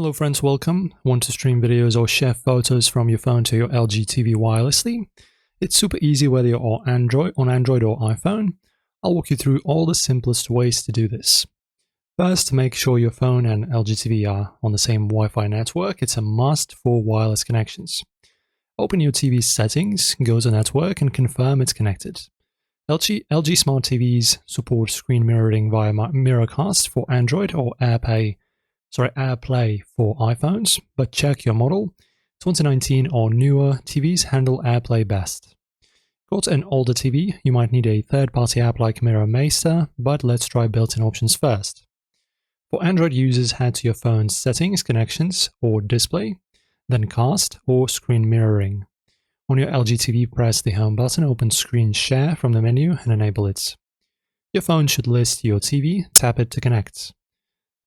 Hello friends, welcome. Want to stream videos or share photos from your phone to your LG TV wirelessly? It's super easy whether you're on Android or iPhone. I'll walk you through all the simplest ways to do this. First, make sure your phone and LG TV are on the same Wi-Fi network. It's a must for wireless connections. Open your TV settings, go to network and confirm it's connected. LG Smart TVs support screen mirroring via Miracast for Android or AirPlay for iPhones, but check your model. 2019 or newer TVs handle AirPlay best. Got an older TV, you might need a third-party app like MirrorMaster, but let's try built-in options first. For Android users, head to your phone's settings, connections, or display, then cast or screen mirroring. On your LG TV, press the home button, open screen share from the menu and enable it. Your phone should list your TV, tap it to connect.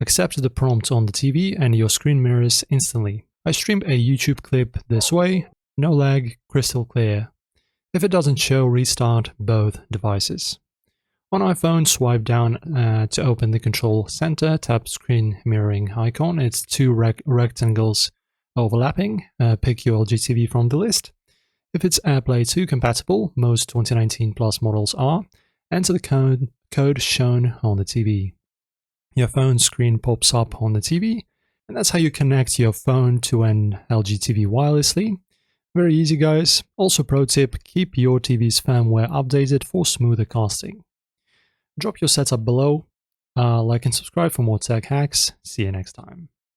Accept the prompt on the TV and your screen mirrors instantly. I streamed a YouTube clip this way, no lag, crystal clear. If it doesn't show, restart both devices. On iPhone, swipe down to open the control center, tap screen mirroring icon. It's two rectangles overlapping. Pick your LG TV from the list. If it's AirPlay 2 compatible, most 2019 Plus models are, enter the code shown on the TV. Your phone screen pops up on the TV, and that's how you connect your phone to an LG TV wirelessly. Very easy, guys. Also, pro tip, keep your TV's firmware updated for smoother casting. Drop your setup below, like and subscribe for more tech hacks. See you next time.